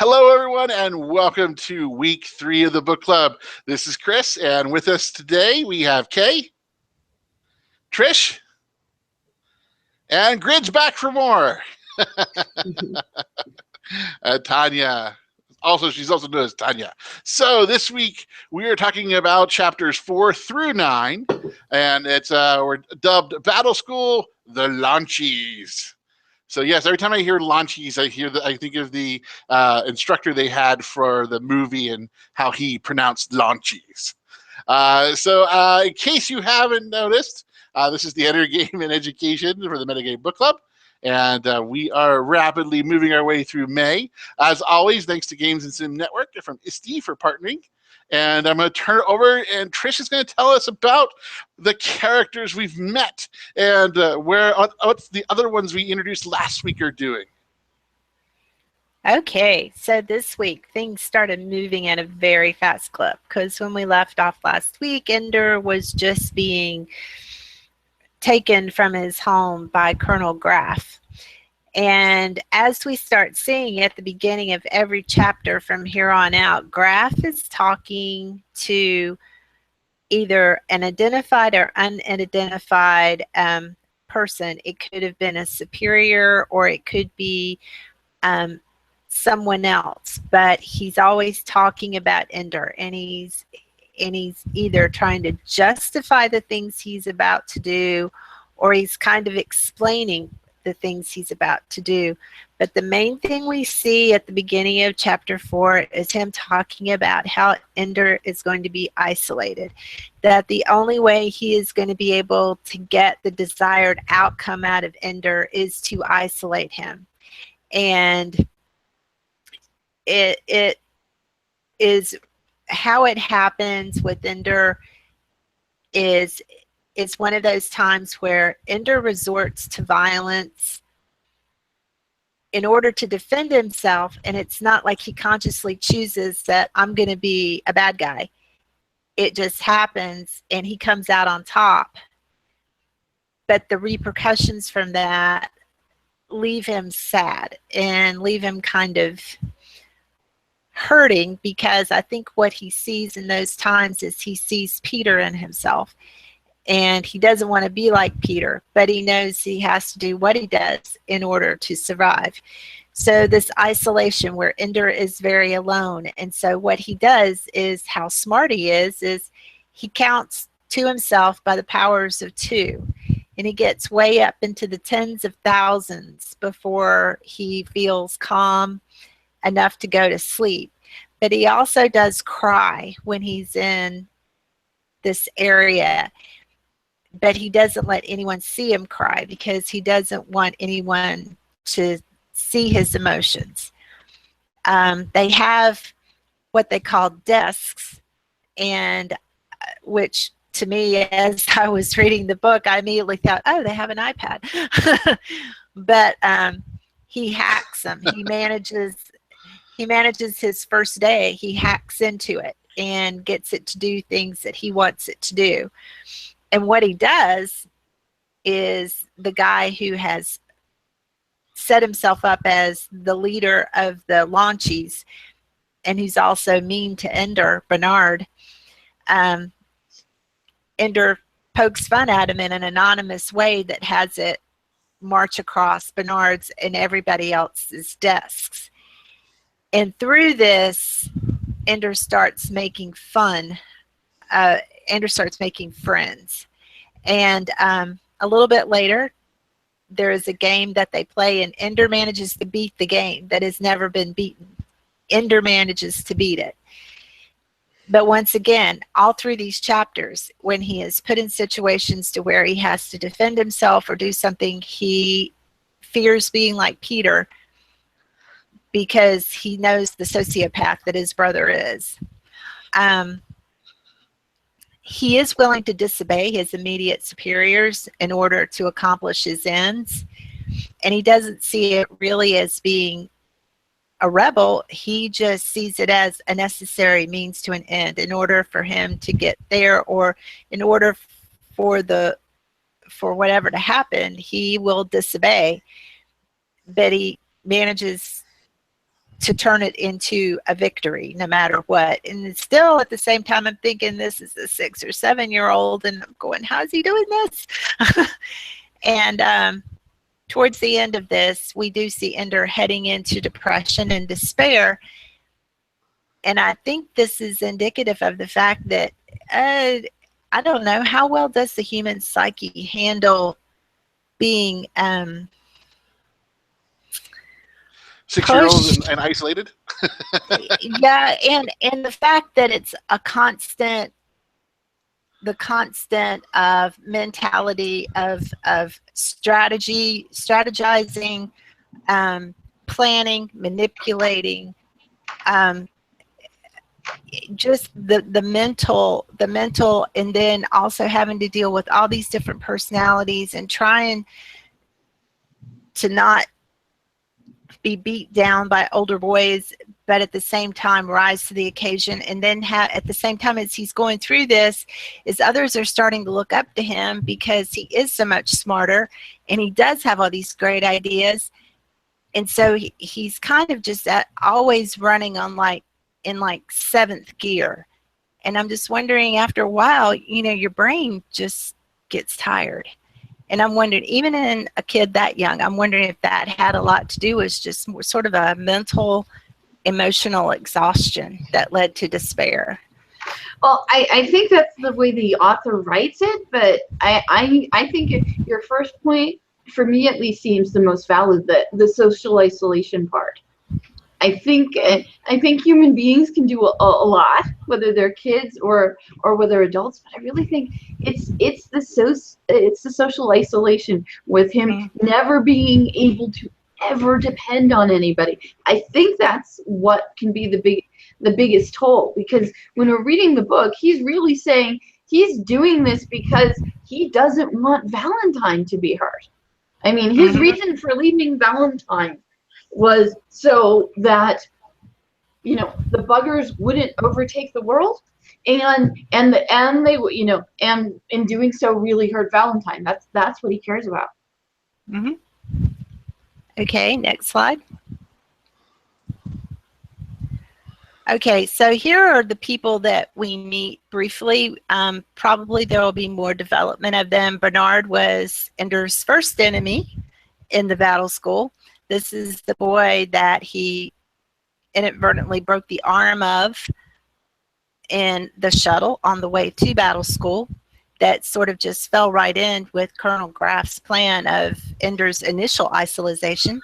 Hello, everyone, and welcome to week 3 of the book club. This is Chris, and with us today we have Kay, Trish, and Grid's back for more. Tanya. She's also known as Tanya. So this week we are talking about chapters 4 through 9, and it's we're dubbed Battle School: The Launchies. So yes, every time I hear launchies, I think of the instructor they had for the movie and how he pronounced launchies. In case you haven't noticed, this is the Enter Game and Education for the Metagame Book Club, and we are rapidly moving our way through May. As always, thanks to Games and Sim Network from ISTE for partnering. And I'm going to turn it over, and Trish is going to tell us about the characters we've met and what's the other ones we introduced last week are doing. Okay, so this week things started moving at a very fast clip because when we left off last week, Ender was just being taken from his home by Colonel Graff. And as we start seeing at the beginning of every chapter from here on out, Graff is talking to either an identified or unidentified person. It could have been a superior or it could be someone else, but he's always talking about Ender, and he's either trying to justify the things he's about to do, or he's kind of explaining the things he's about to do. But the main thing we see at the beginning of chapter 4 is him talking about how Ender is going to be isolated, that the only way he is going to be able to get the desired outcome out of Ender is to isolate him. And it is how it happens with Ender is one of those times where Ender resorts to violence in order to defend himself, and it's not like he consciously chooses that I'm going to be a bad guy. It just happens, and he comes out on top. But the repercussions from that leave him sad and leave him kind of hurting, because I think what he sees in those times is he sees Peter in himself. And he doesn't want to be like Peter, but he knows he has to do what he does in order to survive. So this isolation where Ender is very alone. And so what he does is, how smart he is he counts to himself by the powers of 2. And he gets way up into the tens of thousands before he feels calm enough to go to sleep. But he also does cry when he's in this area. But he doesn't let anyone see him cry because he doesn't want anyone to see his emotions. They have what they call desks, and which to me, as I was reading the book, I immediately thought, oh, they have an iPad. But he hacks them. He manages his first day. He hacks into it and gets it to do things that he wants it to do. And what he does is, the guy who has set himself up as the leader of the launchies, and who's also mean to Ender, Bernard, Ender pokes fun at him in an anonymous way that has it march across Bernard's and everybody else's desks. And through this, Ender starts making fun. Ender starts making friends. And a little bit later, there is a game that they play, and Ender manages to beat the game that has never been beaten. Ender manages to beat it. But once again, all through these chapters, when he is put in situations to where he has to defend himself or do something, he fears being like Peter because he knows the sociopath that his brother is. He is willing to disobey his immediate superiors in order to accomplish his ends. And he doesn't see it really as being a rebel. He just sees it as a necessary means to an end. In order for him to get there, or in order for whatever to happen, he will disobey. But he manages to turn it into a victory no matter what. And it's still at the same time, I'm thinking this is a 6 or 7-year-old, and I'm going, how is he doing this? And towards the end of this, we do see Ender heading into depression and despair. And I think this is indicative of the fact that, I don't know, how well does the human psyche handle being 6-year-olds and isolated? Yeah, and the fact that it's a constant, the constant of mentality of strategizing, planning, manipulating, just the mental, and then also having to deal with all these different personalities and trying to not be beat down by older boys, but at the same time rise to the occasion. And then at the same time as he's going through this, is others are starting to look up to him because he is so much smarter and he does have all these great ideas. And so he's kind of just always running on in 7th gear. And I'm just wondering, after a while, your brain just gets tired. And I'm wondering, even in a kid that young, I'm wondering if that had a lot to do with just sort of a mental, emotional exhaustion that led to despair. Well, I think that's the way the author writes it, but I think your first point, for me at least, seems the most valid, the social isolation part. I think human beings can do a lot, whether they're kids or whether adults. But I really think it's the social isolation with him never being able to ever depend on anybody. I think that's what can be the biggest toll, because when we're reading the book, he's really saying he's doing this because he doesn't want Valentine to be hurt. I mean, his reason for leaving Valentine was so that the buggers wouldn't overtake the world, and they and in doing so really hurt Valentine. That's what he cares about. Okay, next slide. Okay, so here are the people that we meet briefly. Probably there will be more development of them. Bernard was Ender's first enemy in the battle school. This is the boy that he inadvertently broke the arm of in the shuttle on the way to battle school. That sort of just fell right in with Colonel Graff's plan of Ender's initial isolation.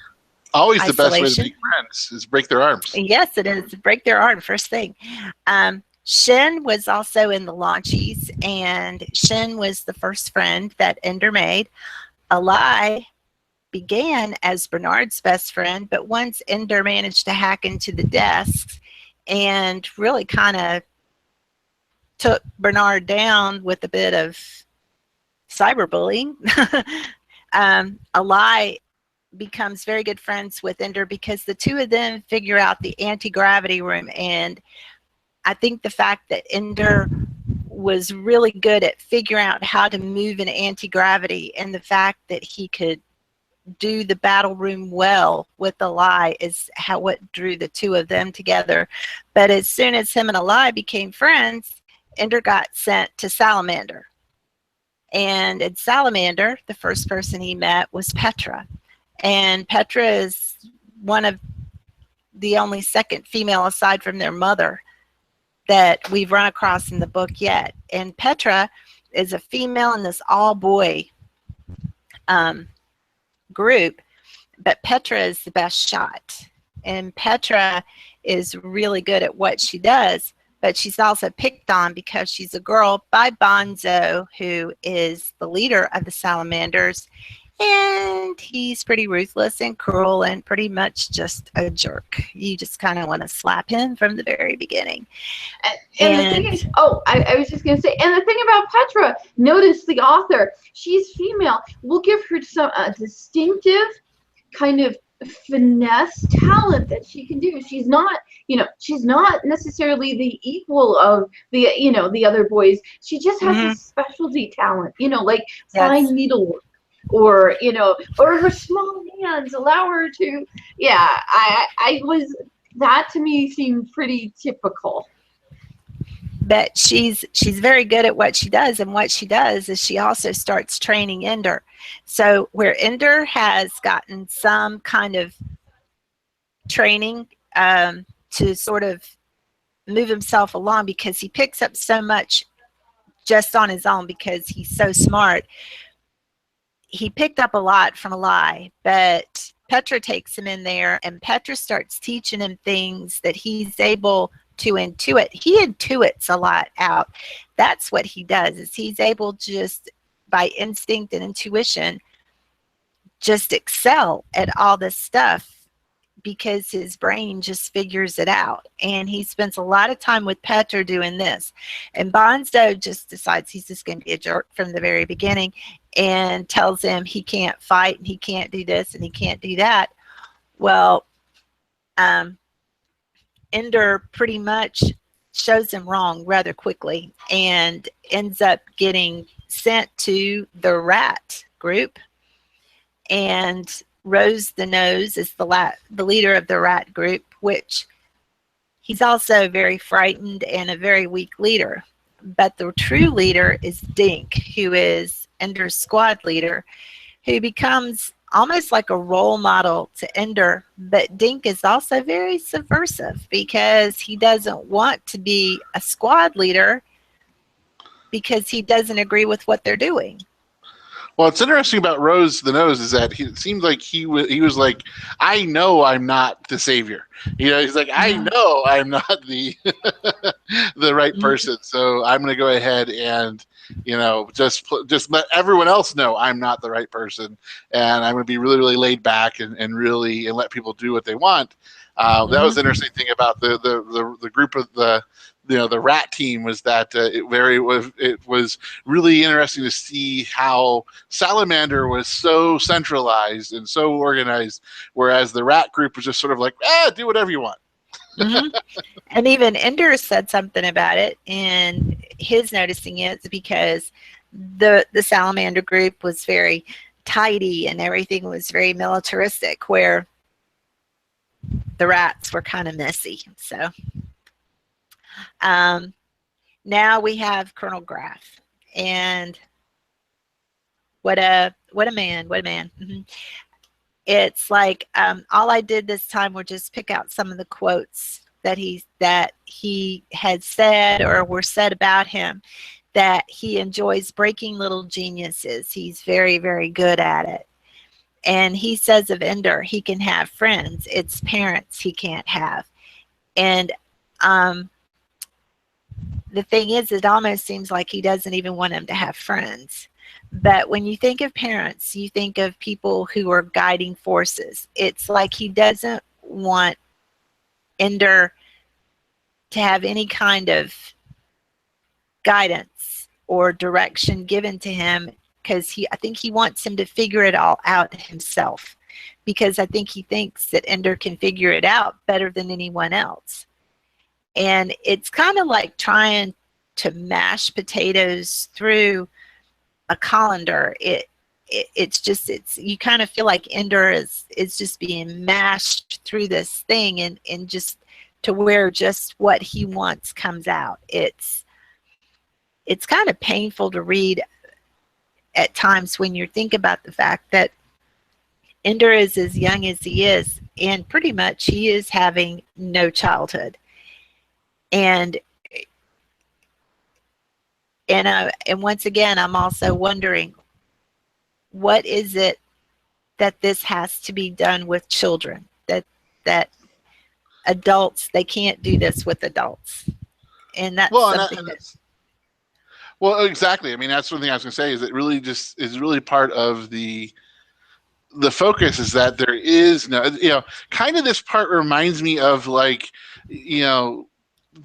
Always the best way to make friends is break their arms. Yes, it is. Break their arm, first thing. Shin was also in the launchies, and Shin was the first friend that Ender made. Alai began as Bernard's best friend, but once Ender managed to hack into the desks and really kind of took Bernard down with a bit of cyberbullying, Alai becomes very good friends with Ender because the two of them figure out the anti-gravity room. And I think the fact that Ender was really good at figuring out how to move in anti-gravity, and the fact that he could do the battle room well with Alai is what drew the two of them together. But as soon as him and Alai became friends, Ender got sent to Salamander. And at Salamander, the first person he met was Petra. And Petra is one of the only second female, aside from their mother, that we've run across in the book yet. And Petra is a female in this all-boy group, but Petra is the best shot. And Petra is really good at what she does, but she's also picked on because she's a girl by Bonzo, who is the leader of the Salamanders. And he's pretty ruthless and cruel and pretty much just a jerk. You just kind of want to slap him from the very beginning. And the thing is, I was just going to say, and the thing about Petra, notice the author, she's female. We'll give her some distinctive kind of finesse talent that she can do. She's not, she's not necessarily the equal of the other boys. She just has a specialty talent, like fine needlework. Or or her small hands allow her to. I was that to me seemed pretty typical. But she's very good at what she does, and what she does is she also starts training Ender. So where Ender has gotten some kind of training to sort of move himself along, because he picks up so much just on his own because he's so smart. He picked up a lot from a lie, but Petra takes him in there, and Petra starts teaching him things that he's able to intuit. He intuits a lot out. That's what he does, is he's able to just by instinct and intuition just excel at all this stuff, because his brain just figures it out. And he spends a lot of time with Petra doing this. And Bonzo just decides he's just going to be a jerk from the very beginning and tells him he can't fight and he can't do this and he can't do that. Well, Ender pretty much shows him wrong rather quickly and ends up getting sent to the rat group. And Rose the Nose is the leader of the rat group, which he's also very frightened and a very weak leader. But the true leader is Dink, who is Ender's squad leader, who becomes almost like a role model to Ender. But Dink is also very subversive because he doesn't want to be a squad leader because he doesn't agree with what they're doing. Well, what's interesting about Rose the Nose is that it seems like he was like, I know I'm not the savior. You know, he's like, I know I'm not the the right person, so I'm going to go ahead and, you know, just let everyone else know I'm not the right person, and I'm going to be really, really laid back and let people do what they want. That was the interesting thing about the group of the rat team, was that it was really interesting to see how Salamander was so centralized and so organized, whereas the rat group was just sort of like, do whatever you want. And even Ender said something about it, and his noticing it because the Salamander group was very tidy and everything was very militaristic, where the rats were kind of messy. So now we have Colonel Graff, and what a man. It's like all I did this time were just pick out some of the quotes that he had said or were said about him, that he enjoys breaking little geniuses. He's very, very good at it. And he says of Ender, he can have friends. It's parents he can't have. And the thing is, it almost seems like he doesn't even want him to have friends. But when you think of parents, you think of people who are guiding forces. It's like he doesn't want Ender to have any kind of guidance or direction given to him, because I think he wants him to figure it all out himself, because I think he thinks that Ender can figure it out better than anyone else. And it's kind of like trying to mash potatoes through a colander. It's you kind of feel like Ender is just being mashed through this thing, and just to where just what he wants comes out. It's kind of painful to read at times when you think about the fact that Ender is as young as he is, and pretty much he is having no childhood. And once again, I'm also wondering, what is it that this has to be done with children? That adults, they can't do this with adults, and that's something well, exactly. I mean, that's one thing I was going to say, is it really just is really part of the focus, is that there is no, you know, kind of this part reminds me of, like, you know,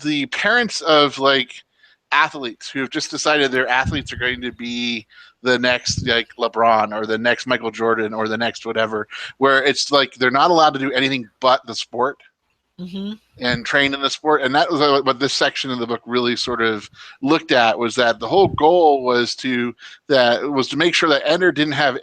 the parents of, like, athletes who have just decided their athletes are going to be the next, like, LeBron or the next Michael Jordan or the next whatever, where it's like they're not allowed to do anything but the sport and train in the sport. And that was what this section of the book really sort of looked at, was that the whole goal was to make sure that Ender didn't have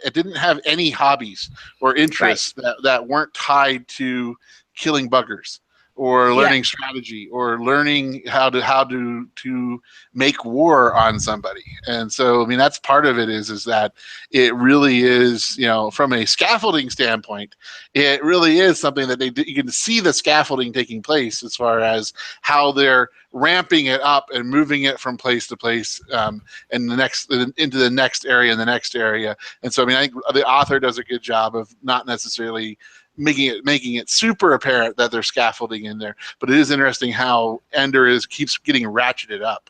any hobbies or interests that weren't tied to killing buggers or learning strategy, or learning how to make war on somebody. And so, I mean, that's part of it is that it really is, you know, from a scaffolding standpoint, it really is something that you can see the scaffolding taking place as far as how they're ramping it up and moving it from place to place, and into the next area and the next area. And so, I mean, I think the author does a good job of not necessarily making it super apparent that there's scaffolding in there, but it is interesting how Ender keeps getting ratcheted up.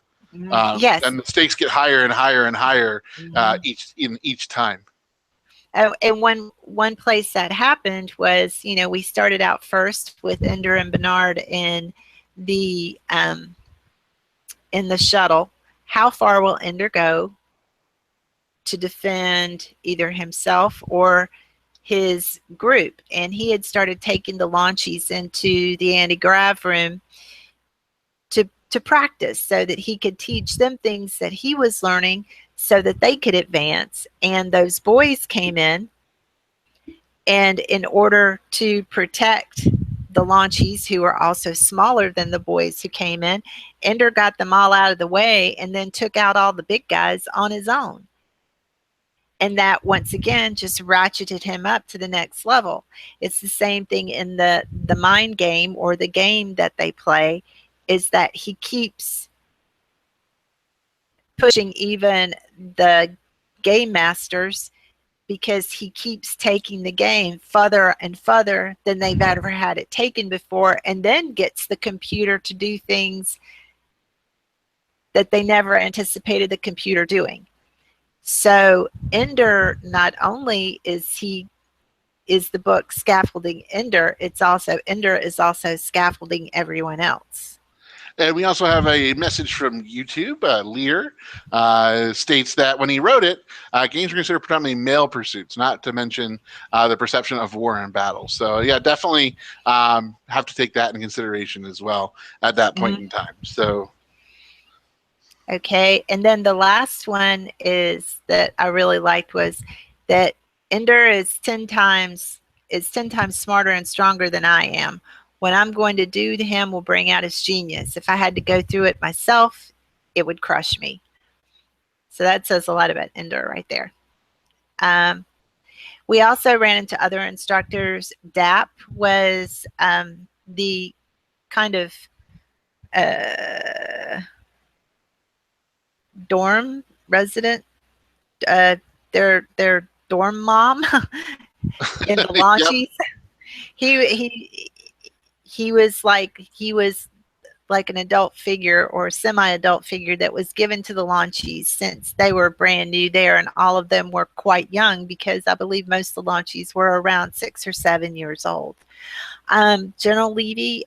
Yes. And the stakes get higher and higher and higher each time. Oh, and one place that happened was, you know, we started out first with Ender and Bernard in the shuttle. How far will Ender go to defend either himself or his group? And he had started taking the launchies into the anti-grav room to practice, so that he could teach them things that he was learning so that they could advance. And those boys came in, and in order to protect the launchies, who were also smaller than the boys who came in, Ender got them all out of the way and then took out all the big guys on his own. And that, once again, just ratcheted him up to the next level. It's the same thing in the mind game, or the game that they play, is that he keeps pushing even the game masters, because he keeps taking the game further and further than they've ever had it taken before, and then gets the computer to do things that they never anticipated the computer doing. So Ender, not only is the book scaffolding Ender, Ender is also scaffolding everyone else. And we also have a message from YouTube. Lear states that when he wrote it, games were considered predominantly male pursuits, not to mention the perception of war and battle. So, yeah, definitely have to take that into consideration as well at that point in time. So, okay, and then the last one is that I really liked was that Ender is 10 times smarter and stronger than I am. What I'm going to do to him will bring out his genius. If I had to go through it myself, it would crush me. So that says a lot about Ender right there. We also ran into other instructors. Dap was the kind of dorm resident, their dorm mom in the launchies. Yep. He was like an adult figure, or semi-adult figure, that was given to the launchies since they were brand new there, and all of them were quite young, because I believe most of the launchies were around 6 or 7 years old. General Levy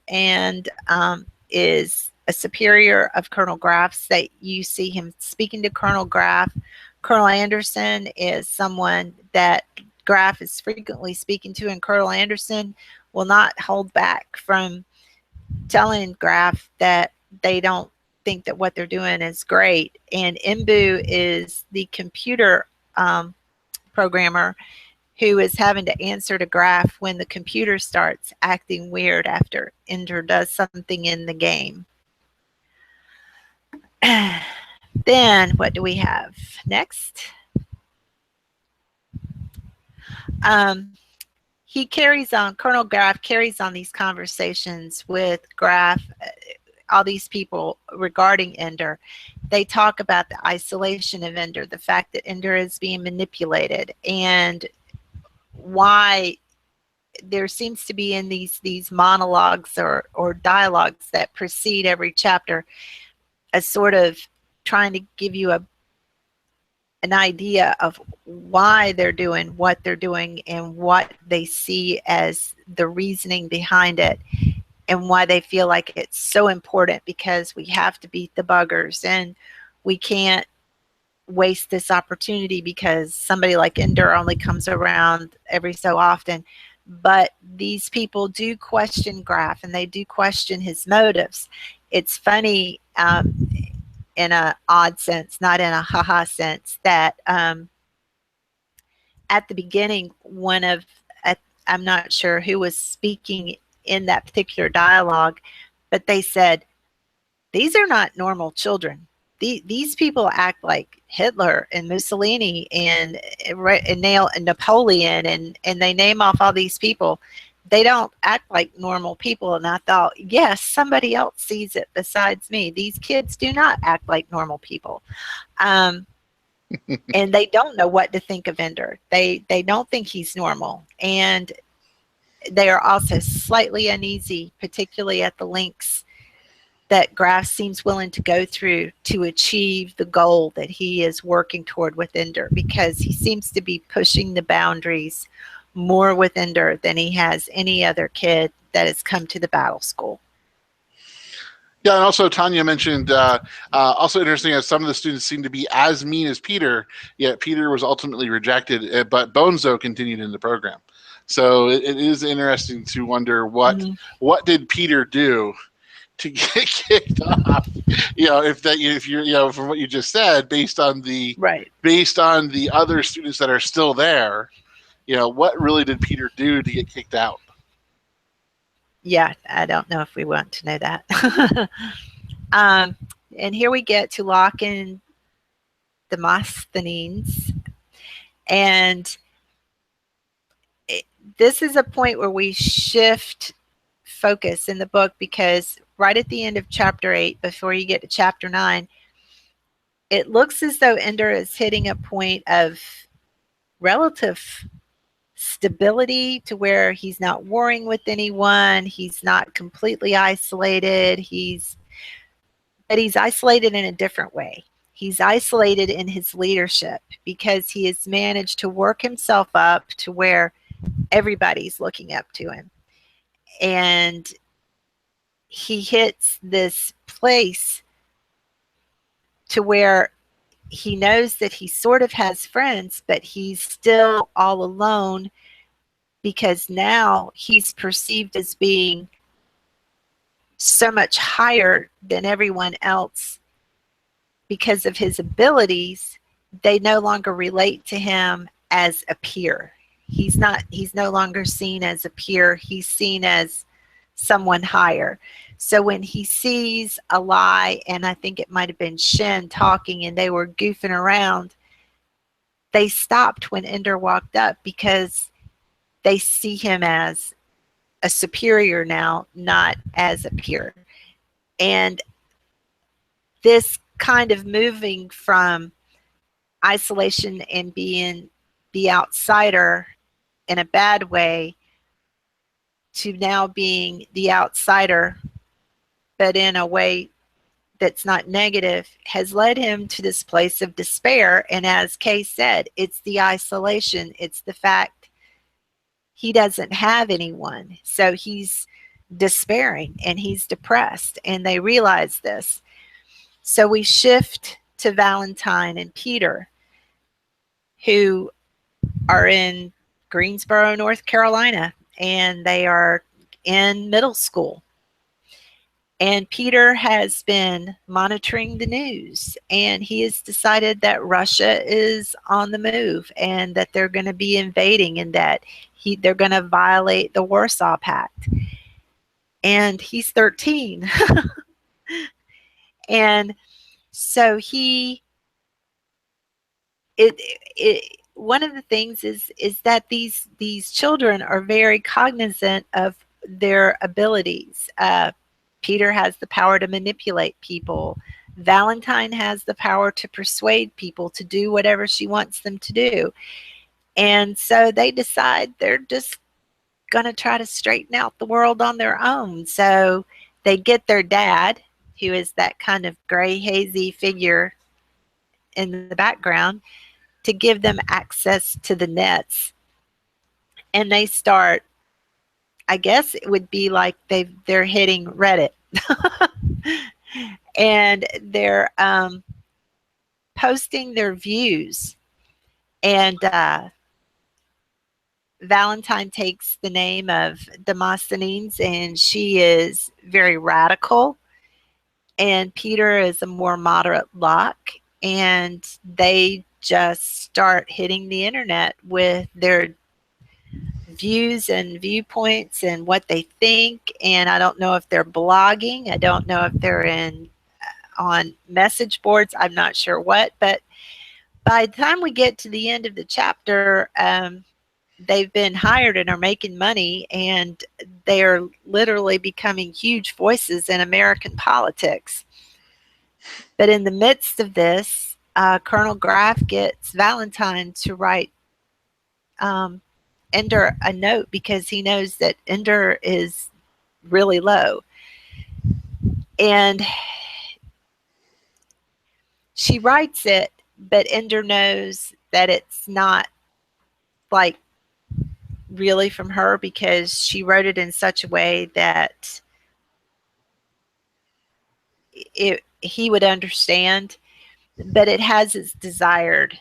is a superior of Colonel Graff's, that you see him speaking to Colonel Graff. Colonel Anderson is someone that Graff is frequently speaking to, and Colonel Anderson will not hold back from telling Graff that they don't think that what they're doing is great. And Imbu is the computer programmer who is having to answer to Graff when the computer starts acting weird after Ender does something in the game. Then what do we have next? He carries on, Colonel Graff carries on these conversations with Graff, all these people regarding Ender. They talk about the isolation of Ender, the fact that Ender is being manipulated, and why there seems to be in these monologues or dialogues that precede every chapter a sort of trying to give you an idea of why they're doing what they're doing, and what they see as the reasoning behind it, and why they feel like it's so important, because we have to beat the buggers, and we can't waste this opportunity because somebody like Ender only comes around every so often. But these people do question Graff, and they do question his motives. It's funny, in an odd sense, not in a haha sense, that at the beginning, I'm not sure who was speaking in that particular dialogue, but they said, these are not normal children. These people act like Hitler and Mussolini and Napoleon, and they name off all these people. They don't act like normal people. And I thought, yes, somebody else sees it besides me. These kids do not act like normal people. And they don't know what to think of Ender. They don't think he's normal. And they are also slightly uneasy, particularly at the lengths that Graff seems willing to go through to achieve the goal that he is working toward with Ender, because he seems to be pushing the boundaries more with Ender than he has any other kid that has come to the battle school. Yeah, and also Tanya mentioned, also interesting, as some of the students seem to be as mean as Peter, yet Peter was ultimately rejected, but Bonzo continued in the program. So it is interesting to wonder what did Peter do to get kicked off? If you're from what you just said, based on the other students that are still there, what really did Peter do to get kicked out? Yeah, I don't know if we want to know that. And here we get to Locke and Demosthenes. And this is a point where we shift focus in the book, because right at the end of chapter 8, before you get to chapter 9, it looks as though Ender is hitting a point of relative stability, to where he's not warring with anyone, he's not completely isolated, but he's isolated in a different way. He's isolated in his leadership, because he has managed to work himself up to where everybody's looking up to him. And he hits this place to where he knows that he sort of has friends, but he's still all alone, because now he's perceived as being so much higher than everyone else because of his abilities. They no longer relate to him as a peer. He's no longer seen as a peer. He's seen as someone higher. So when he sees a lie, and I think it might have been Shen talking, and they were goofing around, they stopped when Ender walked up, because they see him as a superior now, not as a peer. And this kind of moving from isolation and being the outsider in a bad way to now being the outsider, but in a way that's not negative, has led him to this place of despair. And as Kay said, it's the isolation. It's the fact he doesn't have anyone. So he's despairing and he's depressed, and they realize this. So we shift to Valentine and Peter, who are in Greensboro, North Carolina, and they are in middle school. And Peter has been monitoring the news, and he has decided that Russia is on the move, and that they're going to be invading, and that they're going to violate the Warsaw Pact. And he's 13. And so one of the things is that these children are very cognizant of their abilities. Peter has the power to manipulate people. Valentine has the power to persuade people to do whatever she wants them to do. And so they decide they're just going to try to straighten out the world on their own. So they get their dad, who is that kind of gray, hazy figure in the background, to give them access to the nets. And they start, I guess it would be like they're hitting Reddit. And they're posting their views. And Valentine takes the name of Demosthenes, and she is very radical. And Peter is a more moderate Locke. And they just start hitting the internet with their views and viewpoints and what they think, and I don't know if they're blogging. I don't know if they're on message boards. I'm not sure what, but by the time we get to the end of the chapter, they've been hired and are making money, and they are literally becoming huge voices in American politics. But in the midst of this, Colonel Graff gets Valentine to write Ender a note because he knows that Ender is really low. And she writes it, but Ender knows that it's not like really from her, because she wrote it in such a way that he would understand, but it has its desired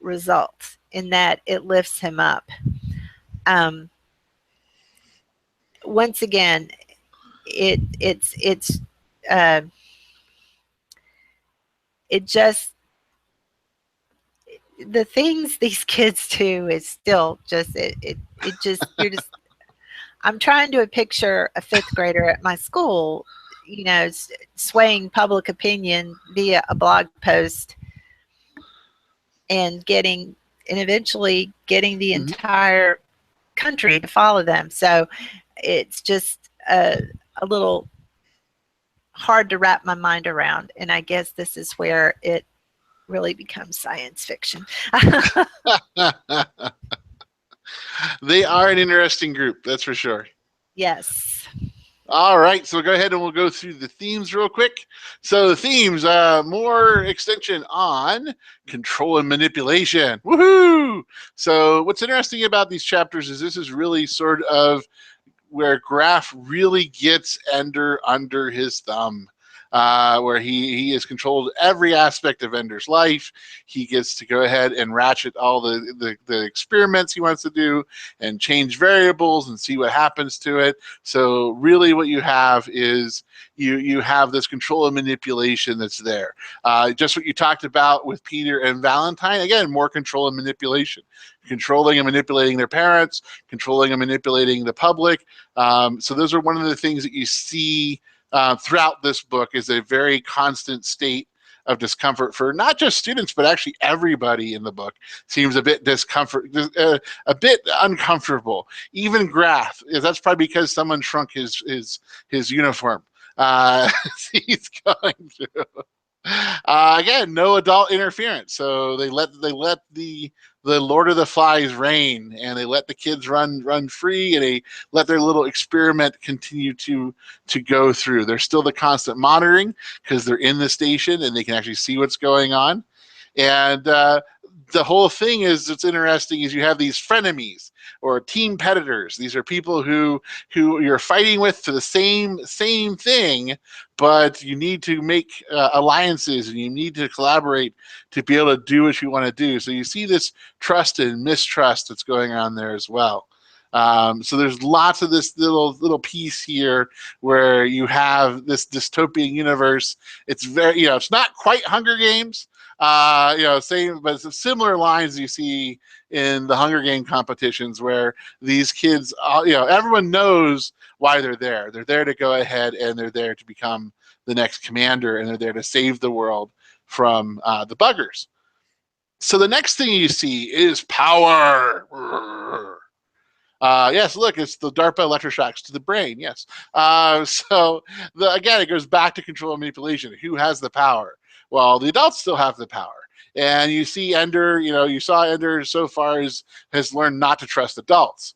results in that it lifts him up. Once again, it just, the things these kids do is still just it just, you're just, I'm trying to picture a fifth grader at my school, you know, swaying public opinion via a blog post and eventually getting the entire country to follow them. So it's just a little hard to wrap my mind around. And I guess this is where it really becomes science fiction. They are an interesting group, that's for sure. Yes. All right, so go ahead and we'll go through the themes real quick. So the themes, more extension on control and manipulation. Woohoo! So what's interesting about these chapters is this is really sort of where Graff really gets Ender under his thumb, where he has controlled every aspect of Ender's life. He gets to go ahead and ratchet all the experiments he wants to do and change variables and see what happens to it. So really what you have is you have this control and manipulation that's there. Just what you talked about with Peter and Valentine, again, more control and manipulation. Controlling and manipulating their parents, controlling and manipulating the public. So those are one of the things that you see throughout this book, is a very constant state of discomfort for not just students, but actually everybody in the book seems a bit a bit uncomfortable. Even Graff, that's probably because someone shrunk his uniform. He's going through. Again, no adult interference. So they let the Lord of the Flies reign, and they let the kids run free, and they let their little experiment continue to go through. There's still the constant monitoring because they're in the station and they can actually see what's going on. And the whole thing is, what's interesting is you have these frenemies or team competitors. These are people who you're fighting with for the same thing, but you need to make alliances and you need to collaborate to be able to do what you want to do. So you see this trust and mistrust that's going on there as well. So there's lots of this little piece here where you have this dystopian universe. It's very, it's not quite Hunger Games, same, but it's similar lines you see in the Hunger Game competitions where these kids, everyone knows why they're there. They're there to go ahead and they're there to become the next commander, and they're there to save the world from the buggers. So the next thing you see is power. Yes, look, it's the DARPA electroshocks to the brain. Yes. So again, it goes back to control and manipulation. Who has the power? Well, the adults still have the power. And you see Ender, you saw Ender so far has learned not to trust adults.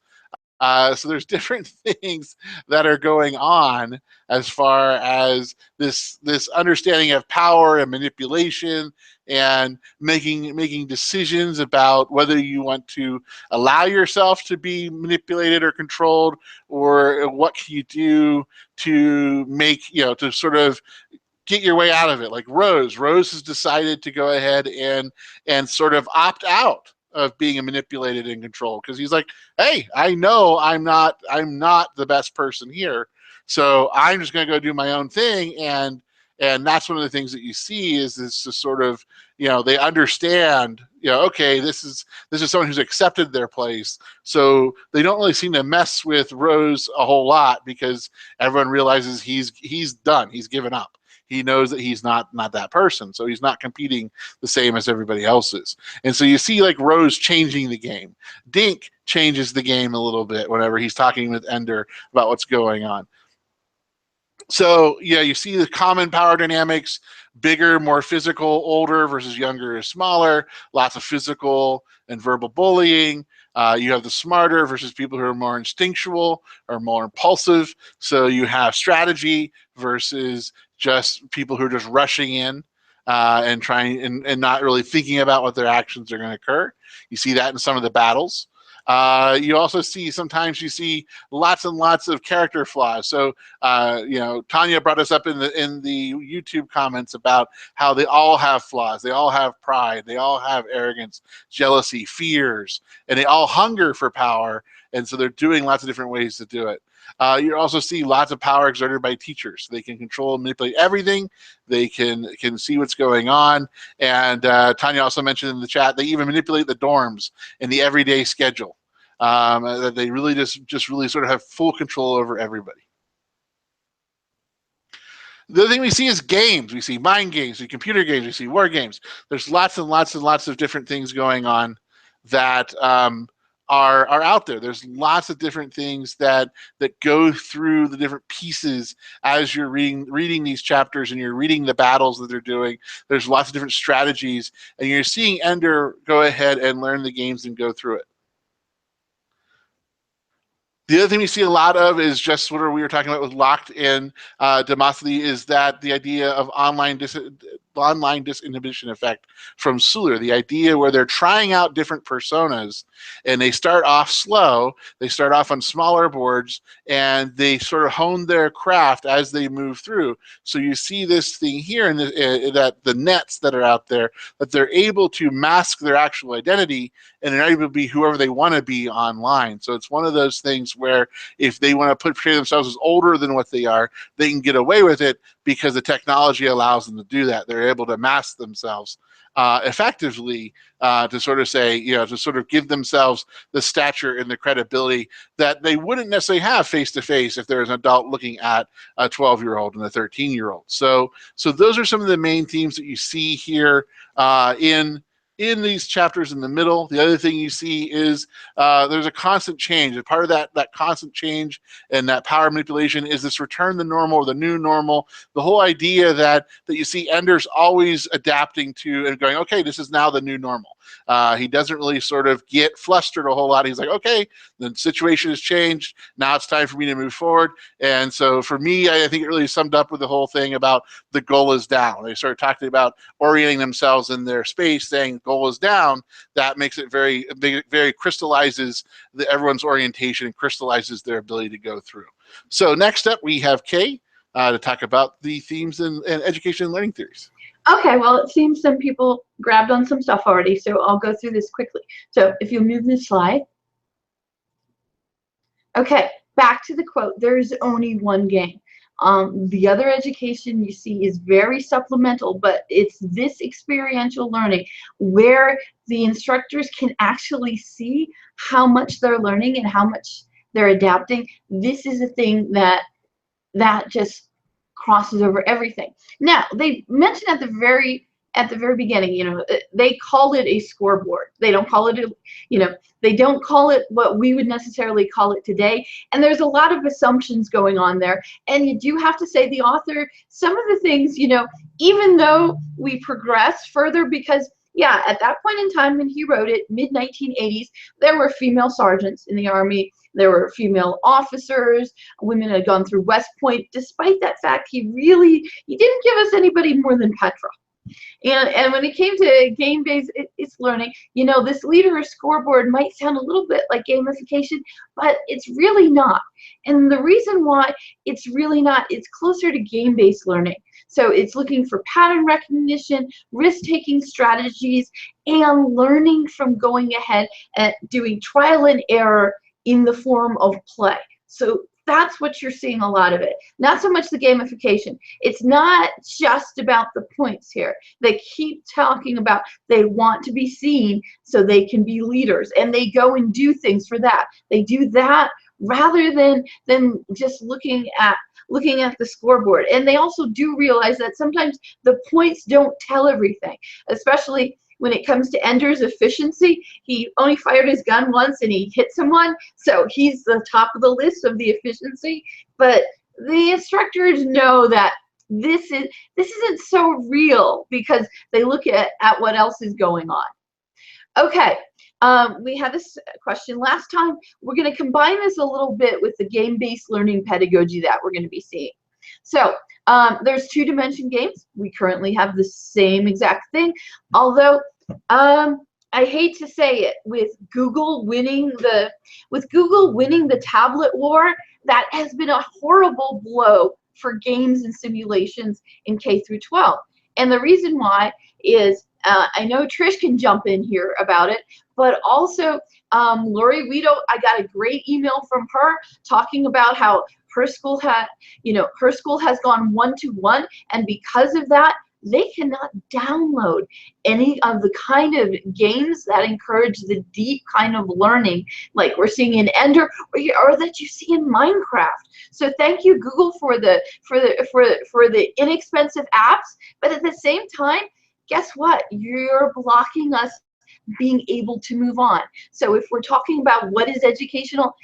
So there's different things that are going on as far as this understanding of power and manipulation and making decisions about whether you want to allow yourself to be manipulated or controlled, or what can you do to make, to sort of get your way out of it. Like Rose has decided to go ahead and sort of opt out of being manipulated and controlled, because he's like, hey, I know I'm not the best person here, so I'm just going to go do my own thing, and And that's one of the things that you see is this sort of, they understand, okay, this is someone who's accepted their place. So they don't really seem to mess with Rose a whole lot because everyone realizes he's done. He's given up. He knows that he's not that person. So he's not competing the same as everybody else is. And so you see like Rose changing the game. Dink changes the game a little bit whenever he's talking with Ender about what's going on. So yeah, you see the common power dynamics: bigger, more physical, older versus younger is smaller, lots of physical and verbal bullying. You have the smarter versus people who are more instinctual or more impulsive. So you have strategy versus just people who are just rushing in and trying and not really thinking about what their actions are going to occur. You see that in some of the battles. You also see, sometimes you see lots and lots of character flaws. So, Tanya brought us up in the YouTube comments about how they all have flaws. They all have pride. They all have arrogance, jealousy, fears, and they all hunger for power. And so they're doing lots of different ways to do it. You also see lots of power exerted by teachers. They can control and manipulate everything. They can see what's going on. And Tanya also mentioned in the chat, they even manipulate the dorms and the everyday schedule. That they really just really sort of have full control over everybody. The other thing we see is games. We see mind games, we see computer games, we see war games. There's lots and lots and lots of different things going on that are out there. There's lots of different things that go through the different pieces as you're reading these chapters and you're reading the battles that they're doing. There's lots of different strategies, and you're seeing Ender go ahead and learn the games and go through it. The other thing we see a lot of is just what we were talking about with Locke and Demosthenes, is that the idea of online disinhibition effect from Suler, the idea where they're trying out different personas and they start off slow, they start off on smaller boards, and they sort of hone their craft as they move through. So you see this thing here in that the nets that are out there, that they're able to mask their actual identity and they're able to be whoever they want to be online. So it's one of those things where if they want to portray themselves as older than what they are, they can get away with it because the technology allows them to do that. They're able to mask themselves effectively to sort of say, to sort of give themselves the stature and the credibility that they wouldn't necessarily have face-to-face if there was an adult looking at a 12-year-old and a 13-year-old. So those are some of the main themes that you see here in these chapters in the middle. The other thing you see is there's a constant change. And part of that constant change and that power manipulation is this return to normal, or the new normal. The whole idea that you see Ender's always adapting to and going, okay, this is now the new normal. He doesn't really sort of get flustered a whole lot. He's like, okay, the situation has changed. Now it's time for me to move forward. And so for me, I think it really summed up with the whole thing about the goal is down. They started talking about orienting themselves in their space, saying goal is down. That makes it very crystallizes everyone's orientation and crystallizes their ability to go through. So next up, we have Kay to talk about the themes in education and learning theories. Okay, well, it seems some people grabbed on some stuff already, so I'll go through this quickly. So if you'll move this slide. Okay, back to the quote, there's only one game. The other education you see is very supplemental, but it's this experiential learning where the instructors can actually see how much they're learning and how much they're adapting. This is a thing that just crosses over everything. Now, they mentioned at the very beginning, they call it a scoreboard. They don't call it they don't call it what we would necessarily call it today. And there's a lot of assumptions going on there. And you do have to say the author, some of the things, even though we progress further, because yeah, at that point in time when he wrote it, mid-1980s, there were female sergeants in the Army. There were female officers. Women had gone through West Point. Despite that fact, he didn't give us anybody more than Petra. And when it came to game-based learning, this leader scoreboard might sound a little bit like gamification, but it's really not. And the reason why it's really not, it's closer to game-based learning. So it's looking for pattern recognition, risk-taking strategies, and learning from going ahead and doing trial and error in the form of play. So That's what you're seeing a lot of it. Not so much the gamification. It's not just about the points here. They keep talking about they want to be seen so they can be leaders, and they go and do things for that. They do that rather than just looking at the scoreboard. And they also do realize that sometimes the points don't tell everything, especially when it comes to Ender's efficiency. He only fired his gun once and he hit someone, so he's the top of the list of the efficiency. But the instructors know that this isn't so real because they look at what else is going on. Okay, we had this question last time. We're going to combine this a little bit with the game-based learning pedagogy that we're going to be seeing. So there's two-dimension games. We currently have the same exact thing, although I hate to say it, with Google winning the tablet war, that has been a horrible blow for games and simulations in K through 12. And the reason why is, I know Trish can jump in here about it, but also Lori Weedle, I got a great email from her talking about how her school has gone one-to-one, and because of that, they cannot download any of the kind of games that encourage the deep kind of learning like we're seeing in Ender or that you see in Minecraft. So thank you, Google, for the inexpensive apps, but at the same time, guess what? You're blocking us being able to move on. So if we're talking about what is educational,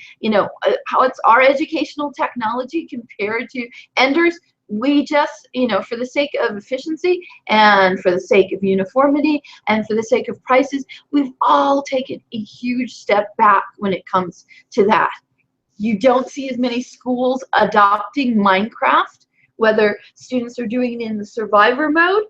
how it's our educational technology compared to Ender's, we just, for the sake of efficiency and for the sake of uniformity and for the sake of prices, we've all taken a huge step back when it comes to that. You don't see as many schools adopting Minecraft, whether students are doing it in the survivor mode,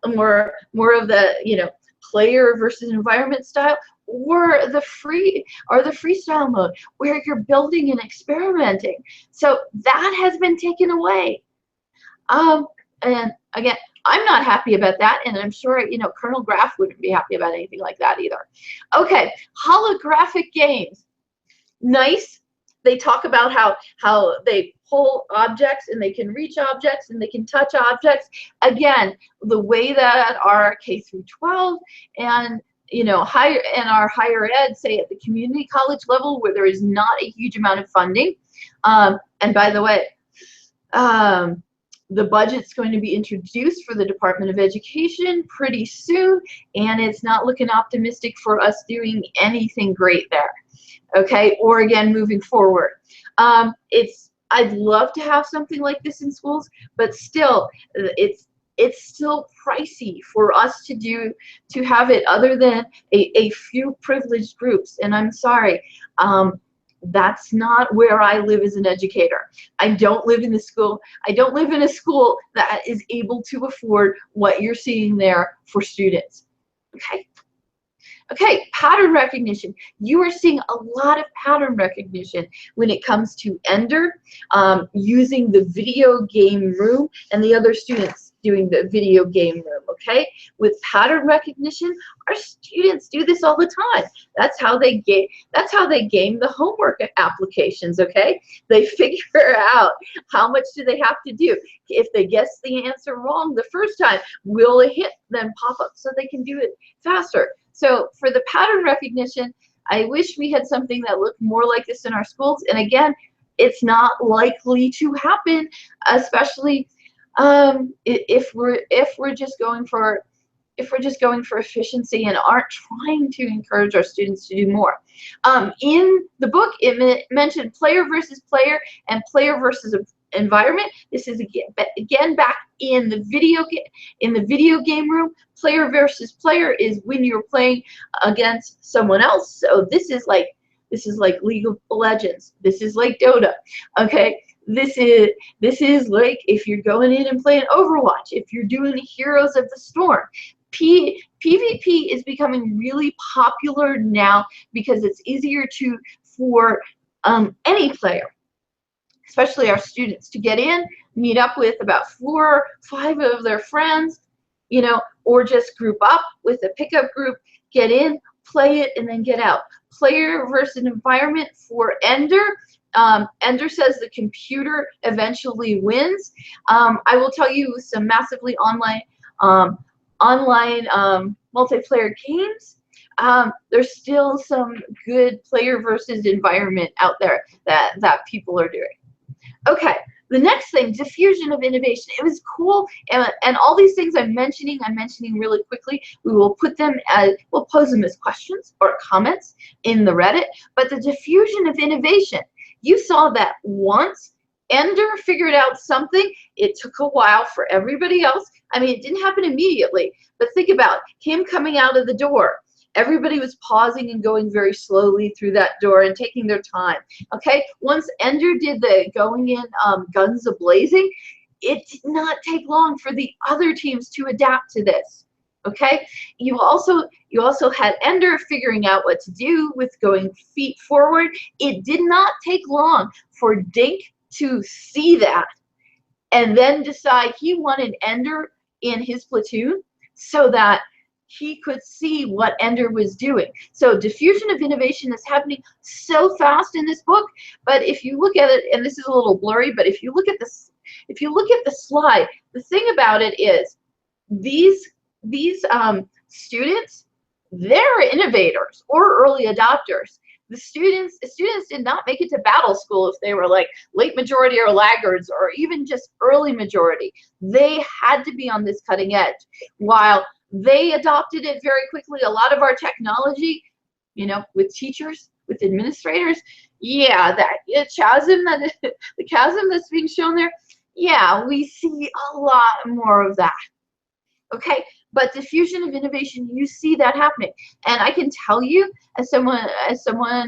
more of the, player versus environment style, or the freestyle mode where you're building and experimenting. So that has been taken away. And again, I'm not happy about that, and I'm sure Colonel Graff wouldn't be happy about anything like that either. Okay, holographic games. Nice. They talk about how they pull objects and they can reach objects and they can touch objects. Again, the way that our K through 12 and our higher ed, say at the community college level where there is not a huge amount of funding. And by the way, the budget's going to be introduced for the Department of Education pretty soon, and it's not looking optimistic for us doing anything great there. Okay, or again, moving forward. I'd love to have something like this in schools, but still, it's still pricey for us to have it other than a few privileged groups. And I'm sorry, that's not where I live as an educator. I don't live in a school that is able to afford what you're seeing there for students. Okay, pattern recognition. You are seeing a lot of pattern recognition when it comes to Ender, using the video game room and the other students doing the video game room, okay? With pattern recognition, our students do this all the time. That's how they game the homework applications, okay? They figure out how much do they have to do. If they guess the answer wrong the first time, will a hit then pop up so they can do it faster? So for the pattern recognition, I wish we had something that looked more like this in our schools. And again, it's not likely to happen, especially if we're just going for efficiency and aren't trying to encourage our students to do more. In the book, it mentioned player versus player and player versus environment. This is again back in the video game room. Player versus player is when you're playing against someone else. So this is like League of Legends. This is like Dota. Okay, this is like if you're going in and playing Overwatch. If you're doing Heroes of the Storm. PvP is becoming really popular now because it's easier for any player, especially our students, to get in, meet up with about 4 or 5 of their friends, or just group up with a pickup group, get in, play it, and then get out. Player versus environment for Ender, Ender says the computer eventually wins. I will tell you, some massively online multiplayer games, there's still some good player versus environment out there that people are doing. Okay, the next thing, diffusion of innovation. It was cool, and all these things I'm mentioning really quickly. We will put them as, we'll pose them as questions or comments in the Reddit. But the diffusion of innovation, you saw that once Ender figured out something, it took a while for everybody else. I mean, it didn't happen immediately, but think about him coming out of the door. Everybody was pausing and going very slowly through that door and taking their time. Okay, once Ender did the going in guns a-blazing, it did not take long for the other teams to adapt to this. Okay, you also had Ender figuring out what to do with going feet forward. It did not take long for Dink to see that and then decide he wanted Ender in his platoon so that he could see what Ender was doing. So diffusion of innovation is happening so fast in this book, but if you look at it, and this is a little blurry, but if you look at this, if you look at the slide, the thing about it is these students, they're innovators or early adopters. The students did not make it to battle school if they were like late majority or laggards or even just early majority. They had to be on this cutting edge. While they adopted it very quickly, a lot of our technology, you know, with teachers, with administrators, yeah, the chasm that's being shown there, yeah, we see a lot more of that. Okay, but diffusion of innovation, you see that happening, and I can tell you, as someone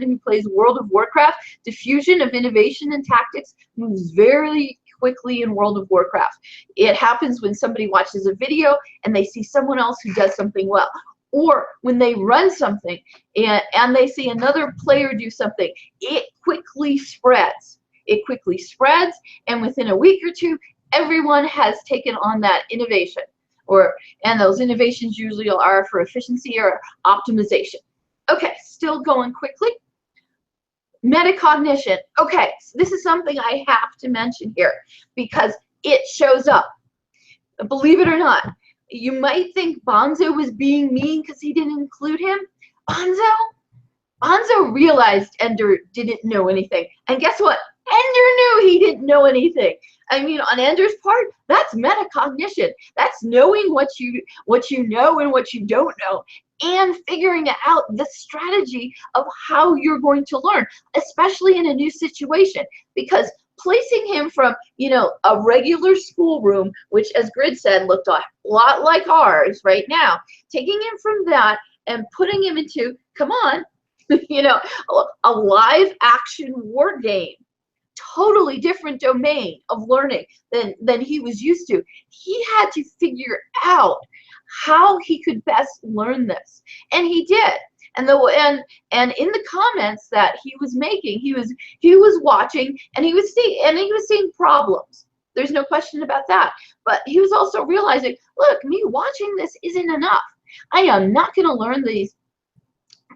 who plays World of Warcraft, diffusion of innovation and tactics moves very quickly in World of Warcraft. It happens when somebody watches a video and they see someone else who does something well, or when they run something and they see another player do something. It quickly spreads. It quickly spreads, and within a week or two, everyone has taken on that innovation. And those innovations usually are for efficiency or optimization. Okay, still going quickly. Metacognition. Okay, so this is something I have to mention here because it shows up. Believe it or not, you might think Bonzo was being mean because he didn't include him. Bonzo realized Ender didn't know anything. And guess what? Ender knew he didn't know anything. I mean, on Ender's part, that's metacognition. That's knowing what you know and what you don't know, and figuring out the strategy of how you're going to learn, especially in a new situation. Because placing him from, you know, a regular schoolroom, which, as Grid said, looked a lot like ours right now, taking him from that and putting him into, come on, you know, a live action war game. Totally different domain of learning than he was used to. He had to figure out how he could best learn this, and he did. And in the comments that he was making, he was watching, and he was seeing problems. There's no question about that. But he was also realizing, look, me watching this isn't enough. I am not going to learn these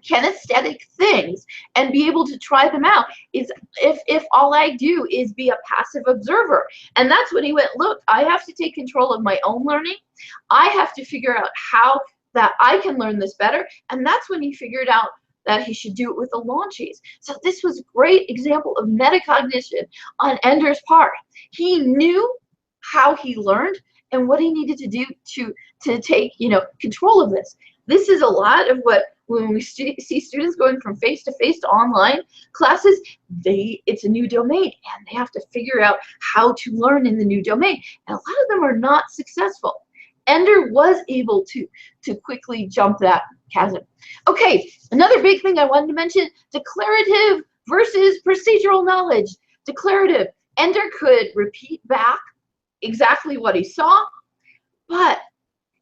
kinesthetic things and be able to try them out if all I do is be a passive observer. And that's when he went, look, I have to take control of my own learning. I have to figure out how that I can learn this better. And that's when he figured out that he should do it with the launchies. So this was a great example of metacognition on Ender's part. He knew how he learned and what he needed to do to take, you know, control of this. This is a lot of what, when we see students going from face-to-face to online classes, it's a new domain, and they have to figure out how to learn in the new domain. And a lot of them are not successful. Ender was able to quickly jump that chasm. Okay, another big thing I wanted to mention, declarative versus procedural knowledge. Declarative, Ender could repeat back exactly what he saw, but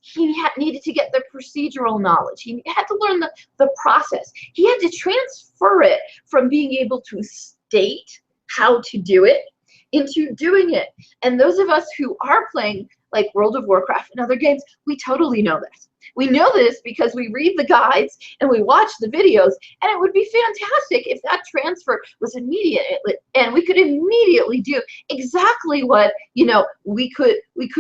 he needed to get the procedural knowledge. He had to learn the process. He had to transfer it from being able to state how to do it into doing it. And those of us who are playing like World of Warcraft and other games, we totally know this. We know this because we read the guides and we watch the videos, and it would be fantastic if that transfer was immediate and we could immediately do exactly what, you know, we could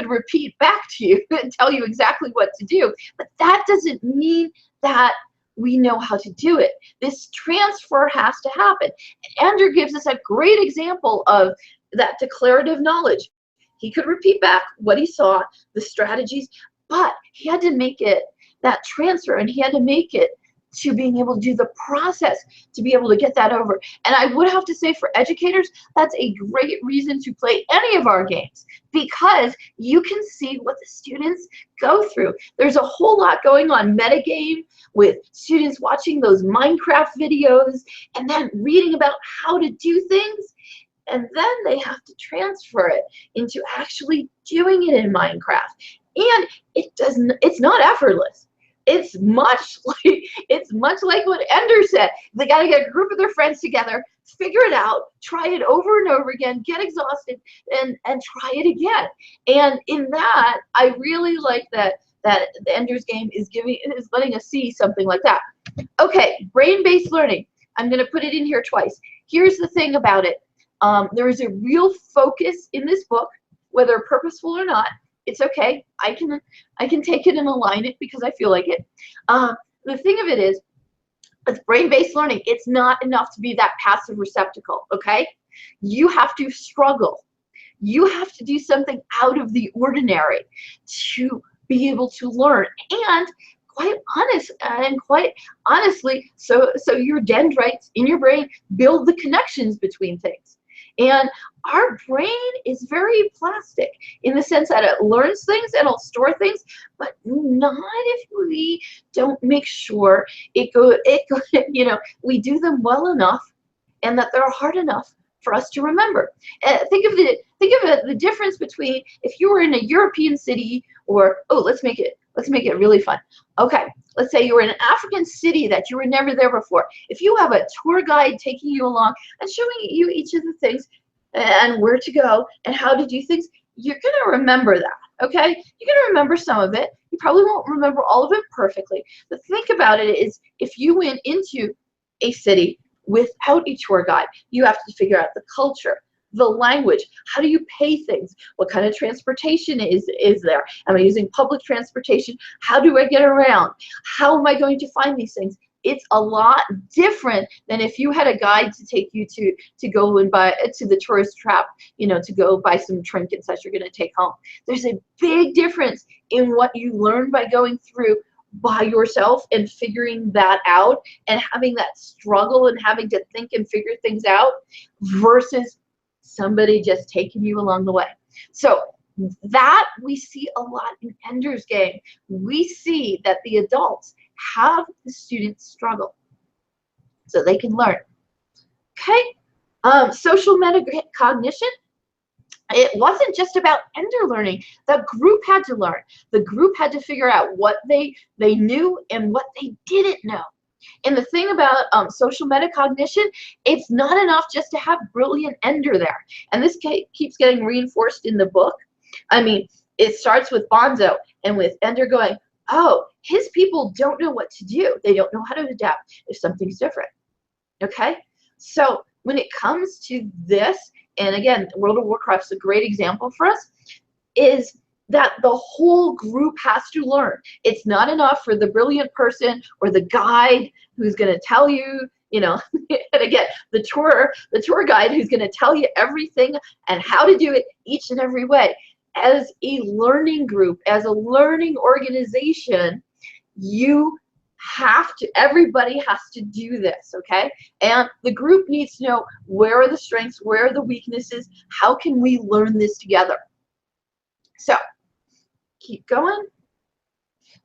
repeat back to you and tell you exactly what to do. But that doesn't mean that we know how to do it. This transfer has to happen. Andrew gives us a great example of that declarative knowledge. He could repeat back what he saw, the strategies, but he had to make it that transfer, and he had to make it to being able to do the process to be able to get that over. And I would have to say, for educators, that's a great reason to play any of our games, because you can see what the students go through. There's a whole lot going on metagame with students watching those Minecraft videos and then reading about how to do things. And then they have to transfer it into actually doing it in Minecraft. And it's not effortless. It's much like what Ender said. They got to get a group of their friends together, figure it out, try it over and over again, get exhausted, and try it again. And in that, I really like that the Ender's game is letting us see something like that. Okay, brain-based learning. I'm going to put it in here twice. Here's the thing about it. There is a real focus in this book, whether purposeful or not. It's okay. I can take it and align it because I feel like it. The thing of it is, with brain-based learning, it's not enough to be that passive receptacle, okay? You have to struggle. You have to do something out of the ordinary to be able to learn. And quite honestly, so your dendrites in your brain build the connections between things. And our brain is very plastic in the sense that it learns things and it'll store things, but not if we don't make sure you know, we do them well enough and that they're hard enough for us to remember. Think of the difference between if you were in a European city, or let's make it really fun. Okay, let's say you were in an African city that you were never there before. If you have a tour guide taking you along and showing you each of the things and where to go and how to do things, you're going to remember that, okay? You're going to remember some of it. You probably won't remember all of it perfectly. But think about it is, if you went into a city without a tour guide, you have to figure out the culture, the language, how do you pay things, what kind of transportation is there, am I using public transportation, how do I get around, how am I going to find these things? It's a lot different than if you had a guide to take you to go and buy to the tourist trap, you know, to go buy some trinkets that you're going to take home. There's a big difference in what you learn by going through by yourself and figuring that out and having that struggle and having to think and figure things out versus somebody just taking you along the way. So that we see a lot in Ender's Game. We see that the adults have the students struggle so they can learn. Okay, social metacognition. It wasn't just about Ender learning. The group had to learn. The group had to figure out what they knew and what they didn't know. And the thing about social metacognition, it's not enough just to have brilliant Ender there. And this keeps getting reinforced in the book. I mean, it starts with Bonzo and with Ender going, oh, his people don't know what to do. They don't know how to adapt if something's different. Okay? So when it comes to this, and again, World of Warcraft is a great example for us, is that the whole group has to learn. It's not enough for the brilliant person or the guide who's going to tell you, you know, and again, the tour guide who's going to tell you everything and how to do it each and every way. As a learning group, as a learning organization, everybody has to do this, okay? And the group needs to know, where are the strengths, where are the weaknesses, how can we learn this together? So, keep going.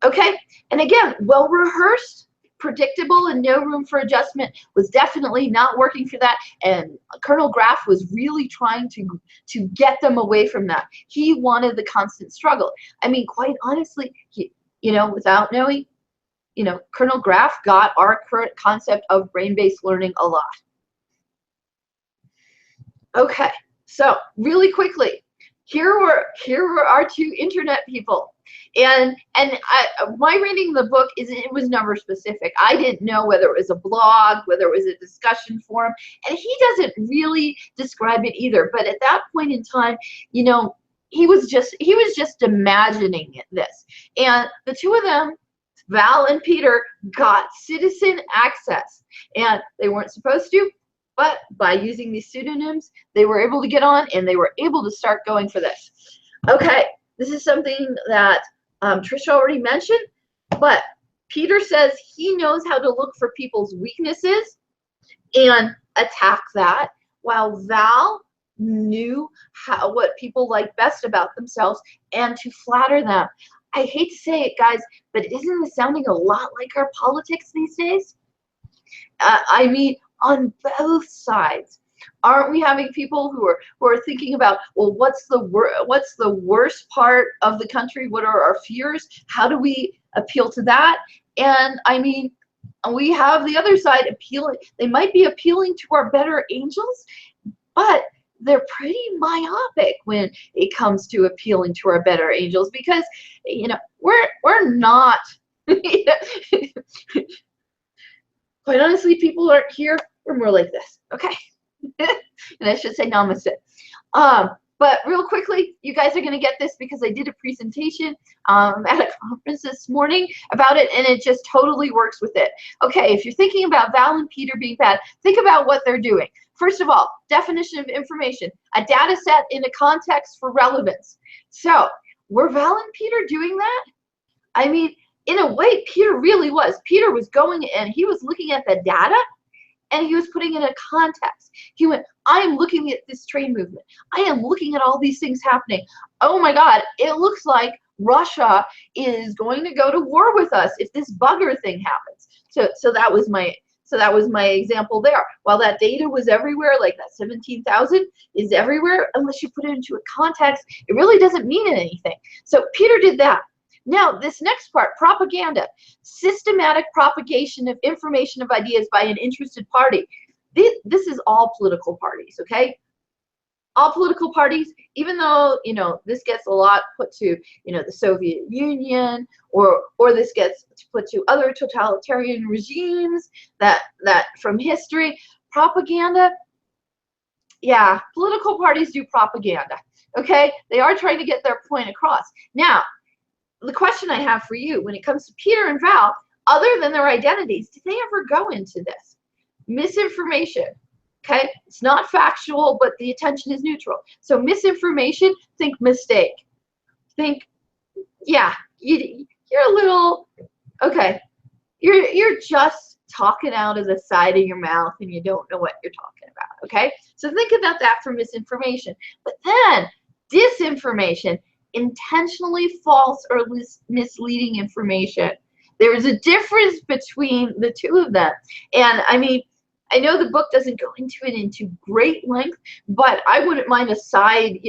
Okay, and again, well rehearsed, predictable, and no room for adjustment was definitely not working for that, and Colonel Graff was really trying to get them away from that. He wanted the constant struggle. I mean, quite honestly, you know, without knowing, you know, Colonel Graff got our current concept of brain-based learning a lot. Okay, So really quickly, here were our two internet people. And my reading the book it was never specific. I didn't know whether it was a blog, whether it was a discussion forum, and he doesn't really describe it either. But at that point in time, you know, he was just imagining this. And the two of them, Val and Peter, got citizen access, and they weren't supposed to, but by using these pseudonyms, they were able to get on, and they were able to start going for this. Okay, this is something that Trisha already mentioned, but Peter says he knows how to look for people's weaknesses and attack that, while Val knew what people like best about themselves and to flatter them. I hate to say it, guys, but isn't it sounding a lot like our politics these days? I mean, on both sides. Aren't we having people who are thinking about, well, what's the worst part of the country? What are our fears? How do we appeal to that? And I mean, we have the other side appealing. They might be appealing to our better angels, but they're pretty myopic when it comes to appealing to our better angels, because, you know, we're not. Quite honestly, people aren't here. We're more like this, okay? And I should say namaste. But real quickly, you guys are going to get this because I did a presentation at a conference this morning about it, and it just totally works with it. Okay, if you're thinking about Val and Peter being bad, think about what they're doing. First of all, definition of information, a data set in a context for relevance. So, were Val and Peter doing that? I mean, in a way, Peter really was. Peter was going and he was looking at the data, and he was putting it in a context. He went, I am looking at this trade movement. I am looking at all these things happening. Oh my God, it looks like Russia is going to go to war with us if this bugger thing happens. So that was my example there. While that data was everywhere, like that 17,000 is everywhere, unless you put it into a context, it really doesn't mean anything. So Peter did that. Now, this next part, propaganda, systematic propagation of information of ideas by an interested party. This is all political parties, okay? All political parties, even though, you know, this gets a lot put to, you know, the Soviet Union, or this gets put to other totalitarian regimes that from history. Propaganda, yeah, political parties do propaganda, okay? They are trying to get their point across. Now, the question I have for you, when it comes to Peter and Val, other than their identities, did they ever go into this? Misinformation, okay? It's not factual, but the attention is neutral. So misinformation, think mistake. Think, yeah, you're a little, okay, you're just talking out of the side of your mouth and you don't know what you're talking about, okay? So think about that for misinformation. But then disinformation, intentionally false or misleading information. There is a difference between the two of them. And I mean, I know the book doesn't go into it into great length, but I wouldn't mind a side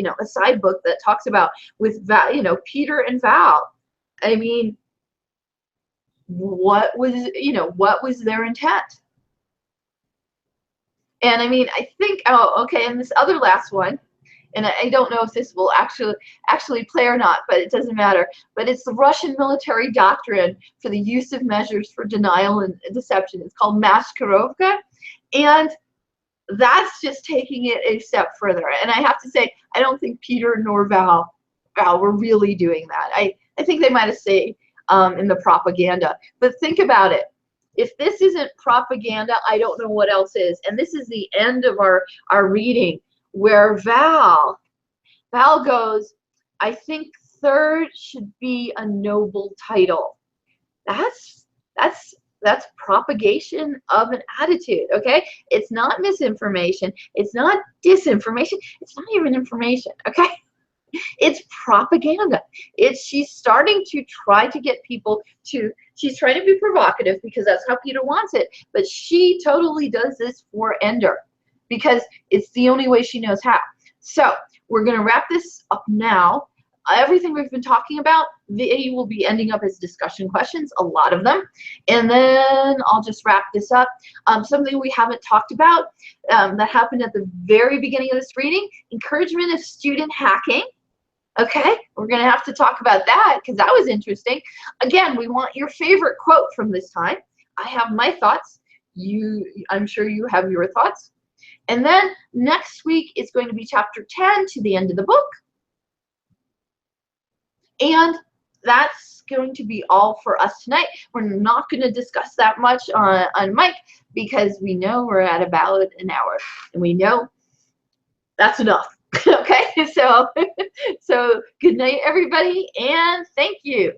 book that talks about with Val, you know, Peter and Val. I mean, what was their intent? And I mean, I think, oh, okay, and this other last one, and I don't know if this will actually play or not, but it doesn't matter. But it's the Russian military doctrine for the use of measures for denial and deception. It's called Maskirovka, and that's just taking it a step further. And I have to say, I don't think Peter nor Val were really doing that. I think they might have stayed in the propaganda. But think about it. If this isn't propaganda, I don't know what else is. And this is the end of our reading, where Val goes, I think third should be a noble title. That's propagation of an attitude, okay? It's not misinformation. It's not disinformation. It's not even information, okay? It's propaganda. She's starting to try to get people to, she's trying to be provocative because that's how Peter wants it, but she totally does this for Ender because it's the only way she knows how. So we're going to wrap this up now. everything we've been talking about, they will be ending up as discussion questions, a lot of them. And then I'll just wrap this up. Something we haven't talked about that happened at the very beginning of this reading, encouragement of student hacking. Okay, we're going to have to talk about that because that was interesting. Again, we want your favorite quote from this time. I have my thoughts. I'm sure you have your thoughts. And then next week is going to be chapter 10 to the end of the book. And that's going to be all for us tonight. We're not going to discuss that much on mic because we know we're at about an hour. And we know that's enough. Okay, so good night, everybody, and thank you.